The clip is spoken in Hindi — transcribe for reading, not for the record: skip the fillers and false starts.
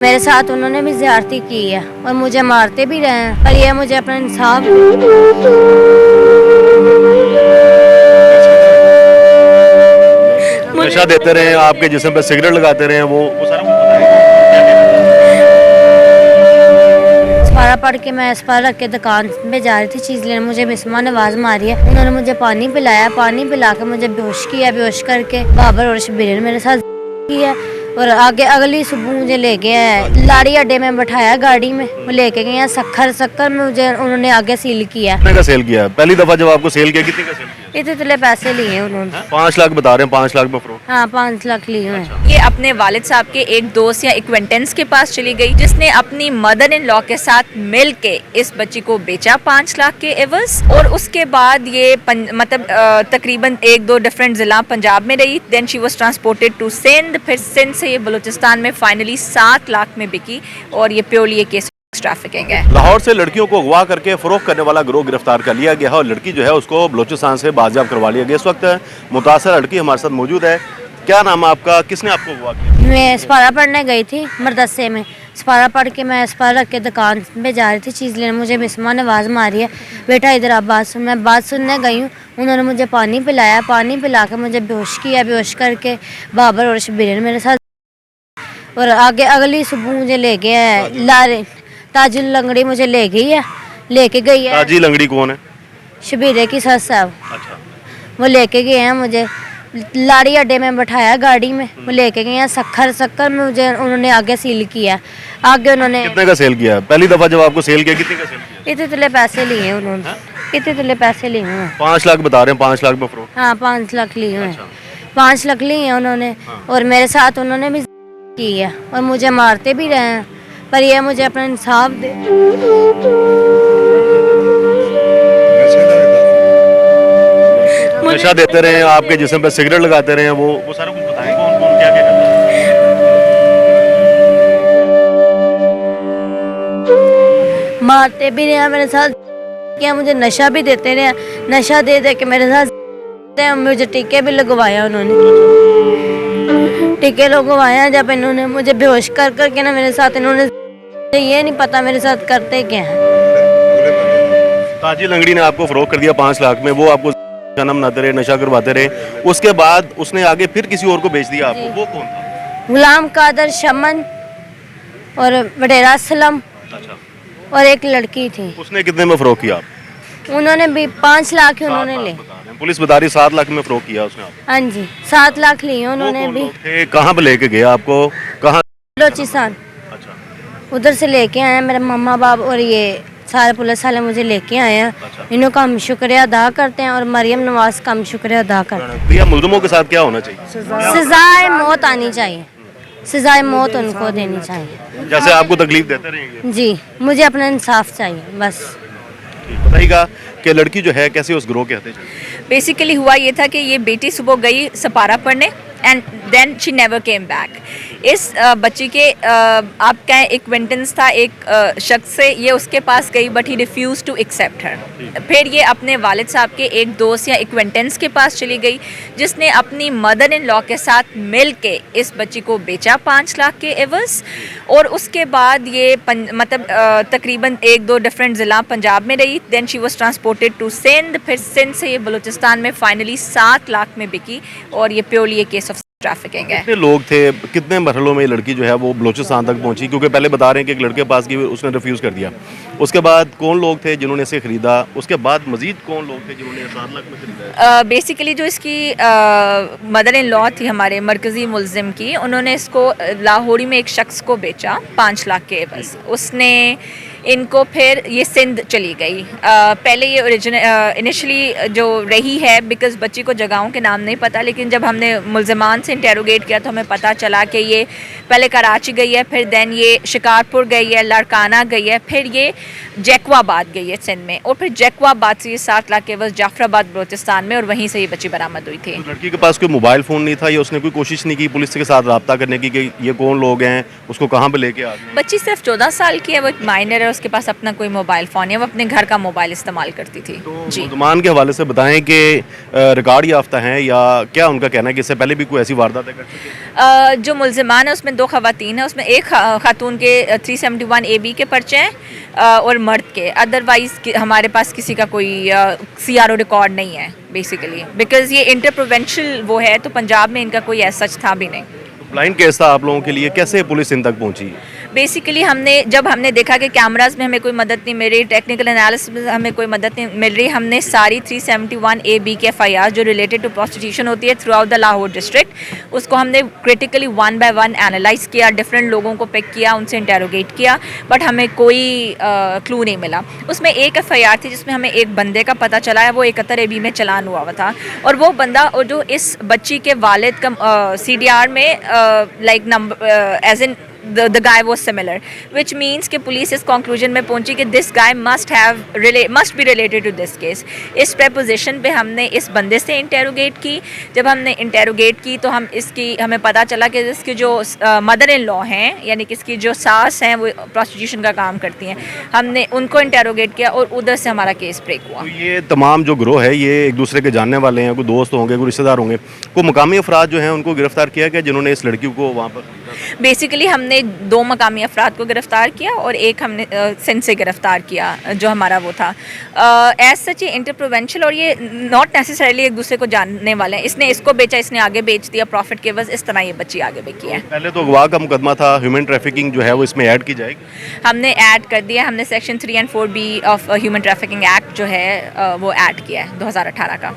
मेरे साथ उन्होंने भी ज्यादती की है और मुझे मारते भी रहे हैं, पर ये मुझे अपना इंसाफ नशा देते रहे, आपके जिस्म पे सिगरेट लगाते रहे, वो सारा कुछ बताएं। सपारा पढ़ के मैं सपारा रख के दुकान पे जा रही थी चीज़ लेने, मुझे बिस्मा ने आवाज़ मारी है। उन्होंने मुझे पानी पिलाया, पानी पिला के मुझे बेहोश किया, बेहोश करके बाबर और शबीर ने मेरे साथ किया और आगे अगली सुबह मुझे ले गए लाड़ी अड्डे में बैठाया गाड़ी में, वो लेके गए सक्खर में मुझे उन्होंने आगे सील किया। कितने का सेल किया? पहली दफा जब आपको सेल किया कितने का सेल किया? इतने पैसे लिए उन्होंने। 5 लाख बता रहे हैं, 5 लाख में फरोख्त। हाँ 5 लाख लिए हैं। ये अपने वालिद साहब के एक दोस्त या एक्वेंटेंस के पास चली गई, जिसने अपनी मदर इन लॉ के साथ मिल के इस बच्ची को बेचा 5 लाख के एवज। और उसके बाद ये तकरीबन 1-2 डिफरेंट जिला पंजाब में रही। Then she was transported to Sindh, फिर सिंध से ये बलूचिस्तान में फाइनली 7 लाख में बिकी और ये प्योरली ये केस ट्रैफिकिंग है। लाहौर से लड़कियों को अगवा करके फरोख्त करने वाला गिरोह गिरफ्तार कर लिया गया है और लड़की जो है उसको बलूचिस्तान से बाजियाब करवा लिया गया। इस वक्त मुतासर लड़की हमारे साथ मौजूद है। क्या नाम है आपका? किसने आपको अगवा किया? मैं सपारा पढ़ने गई थी मरदसे में, सपारा पढ़ के मैं सपारा रख के दुकान पे जा रही थी चीज़ लेने, मुझे बिस्मा ने आवाज़ मारी है, बेटा इधर आप बात सुन। मैं बात सुनने गई हूँ, उन्होंने मुझे पानी पिलाया, पानी पिला के मुझे बेहोश किया, बेहोश करके बाबर और शबीर ने मेरे साथ और आगे अगली सुबह मुझे ले गए लारे ताजुल लंगड़ी मुझे लेके गई है। ताजी लंगड़ी कौन है? शबीरे की सस साहब, अच्छा। वो लेके गए हैं मुझे लाड़ी अड्डे में बैठाया गाड़ी में, वो लेके गए हैं सक्खर में मुझे उन्होंने आगे सील किया। आगे उन्होंने कितने का सेल किया? पहली दफा जब आपको सेल किया कितने का सेल किया? इतने पैसे लिए उन्होंने, इतने पैसे लिए हैं। 5 लाख बता रहे हैं, 5 लाख में फरोख्त। हाँ 5 लाख लिए हैं। अच्छा। 5 लाख लिए हैं उन्होंने और मेरे साथ उन्होंने भी की है और मुझे मारते भी रहे हैं, पर ये मुझे अपना इंसाफ दे। नशा देते रहे, आपके जिस्म पे सिगरेट लगाते रहे, वो सारा कुछ बताएं। कौन कौन क्या क्या करता है? मारते भी रहे मेरे साथ, क्या मुझे नशा भी देते रहे, नशा दे के मेरे साथ मुझे टीके भी लगवाया उन्होंने, टीके लगवाया जब इन्होंने मुझे बेहोश कर के ना मेरे साथ इन्होंने, ये नहीं पता मेरे साथ करते क्या है। ताजी लंगड़ी ने आपको फरोख्त कर दिया 5 लाख में, वो आपको जन्म बनाते रहे, नशा करवाते रहे, उसके बाद उसने आगे फिर किसी और को बेच दिया आपको। वो कौन था? गुलाम कादर शमन और वडेरा असलम अच्छा। और एक लड़की थी। उसने कितने में फरोख्त किया? उन्होंने भी 5 लाख ही उन्होंने ले। पुलिस बता रही 7 लाख में फरोख्त किया उसने आपको। हाँ जी 7 लाख लिए उन्होंने भी। कहाँ पे लेके गया आपको? कहाँ? बलोचिस्तान। अच्छा। उधर से लेके आए हैं मेरे मम्मा बाप और ये सारे पुलिस वाले मुझे लेके आए हैं। अच्छा। इन्हों का हम शुक्रिया अदा करते हैं और मरियम नवाज का हम शुक्रिया अदा करते हैं। भैया मुल्ज़िमों के साथ क्या होना चाहिए? सजाए मौत आनी चाहिए, सजाए मौत उनको देनी चाहिए। जैसे आपको तकलीफ देते रहेंगे। जी मुझे अपना इंसाफ चाहिए बस। बताइएगा कि लड़की जो है कैसे उस गिरोह के हत्या चली? बेसिकली हुआ ये था कि ये बेटी सुबह गई सपारा पढ़ने and then she never came back. इस बच्ची के आप कहें एक्वेंटेंस था एक शख्स से, ये उसके पास गई but he refuse to accept her. फिर ये अपने वालिद साहब के एक दोस्त या एक्वेंटेंस के पास चली गई, जिसने अपनी मदर इन लॉ के साथ मिल के इस बच्ची को बेचा 5 लाख के एवज। और उसके बाद ये तकरीबन 1-2 डिफरेंट ज़िला पंजाब में रही। Then she was transported to Sindh, फिर सिंध से ये बलूचिस्तान में फाइनली 7 लाख में बिकी और ये प्योरली ये केस ऑफ ट्रैफिकिंग है। कितने लोग थे, कितने मरहलों में ये लड़की जो है वो बलूचिस्तान तक पहुंची? क्योंकि पहले बता रहे हैं कि एक लड़के के पास गई, उसने रिफ्यूज़ कर दिया। उसके बाद कौन लोग थे जिन्होंने इसे खरीदा? उसके बाद मजीद कौन लोग थे जिन्होंने 7 लाख में खरीदा? बेसिकली जो इसकी मदर इन लॉ थी हमारे मरकज़ी मुल्ज़िम की, उन्होंने इसको लाहौरी में एक शख्स को बेचा 5 लाख के बस। उसने इनको फिर ये सिंध चली गई। पहले ये इनिशियली जो रही है, बिकॉज़ बच्ची को जगहों के नाम नहीं पता, लेकिन जब हमने मुल्ज़िमान से इंटेरोगेट किया तो हमें पता चला कि ये पहले कराची गई है, फिर देन ये शिकारपुर गई है, लाड़काना गई है, फिर ये जैकवाबाद गई है सिंध में, और फिर जैकवाबाद से ये 7 लाख के बस जाफराबाद बलूचिस्तान में, और वहीं से ये बच्ची बरामद हुई थी। तो लड़की के पास कोई मोबाइल फ़ोन नहीं था या उसने कोई कोशिश नहीं की पुलिस के साथ रब्ता करने की कि ये कौन लोग हैं, उसको कहाँ पे लेके आ गए? बच्ची सिर्फ 14 साल की है, वो एक माइनर है, उसके पास अपना कोई मोबाइल फ़ोन है, वो अपने घर का मोबाइल इस्तेमाल करती थी। जी। मुलजमान के हवाले से बताएं कि रिकॉर्ड याफ्ता हैं या क्या उनका कहना है कि इससे पहले भी कोई ऐसी वारदातें कर चुके हैं? जो मुलजमान है उसमें 2 ख़वातीन हैं, उसमें एक खातून के 371 AB के पर्चे हैं और मर्द के। अदरवाइज़ हमारे पास किसी का कोई CRO रिकॉर्ड नहीं है बेसिकली, बिकॉज़ ये इंटर प्रोविंशियल वो है, तो पंजाब में इनका कोई ऐसा सच था भी नहीं। ब्लाइंड केस था आप लोगों के लिए, कैसे पुलिस इन तक पहुंची? बेसिकली जब हमने देखा कि कैमरास में हमें कोई मदद नहीं मिल रही, टेक्निकल एनालिसिस में हमें कोई मदद नहीं मिल रही, हमने सारी 371 AB के FIR जो रिलेटेड टू प्रोस्टिट्यूशन होती है through out the Lahore district, उसको हमने क्रिटिकली 1 बाय 1 एनालाइज किया, डिफरेंट लोगों को पिक किया, उनसे इंटेरोगेट किया, बट हमें कोई क्लू नहीं मिला। उसमें एक FIR थी जिसमें हमें एक बंदे का पता चला है, वो 71 AB में चलान हुआ था, और वो बंदा और जो इस बच्ची के वालिद का CDR में like number as in the guy was similar, which means कि पुलिस इस conclusion में पहुंची कि this guy must be related to this case। इस preposition पे हमने इस बंदे से इंटेरोगेट की। जब हमने इंटेरोगेट की तो हमें पता चला कि इसकी जो मदर इन लॉ हैं, यानी कि इसकी जो सास हैं, वो प्रोस्टिट्यूशन का काम करती हैं, हमने उनको इंटेरोगेट किया और उधर से हमारा केस ब्रेक हुआ। तो ये तमाम जो गिरोह है ये एक दूसरे के जानने वाले हैं, कोई दोस्त होंगे, कोई रिश्तेदार होंगे, कोई मुकामी अफराद जो हैं उनको गिरफ्तार किया गया जिन्होंने इस लड़की को वहाँ पर? बेसिकली हमने 2 मकामी अफराद को गिरफ़्तार किया और एक हमने सिंध से गिरफ़्तार किया, जो हमारा वो था। एज सच ये इंटर प्रोविंशियल और ये नॉट नेसेसरीली एक दूसरे को जानने वाले हैं। इसने इसको बेचा, इसने आगे बेच दिया प्रॉफिट के बस, इस तरह ये बच्ची आगे बिकी है। पहले तो अगवा का मुकदमा था, ह्यूमन ट्रैफिकिंग जो है वो इसमें ऐड की जाएगी? हमने ऐड कर दिया, हमने सेक्शन 3 और 4B of human trafficking act जो है वो ऐड किया है 2018 का।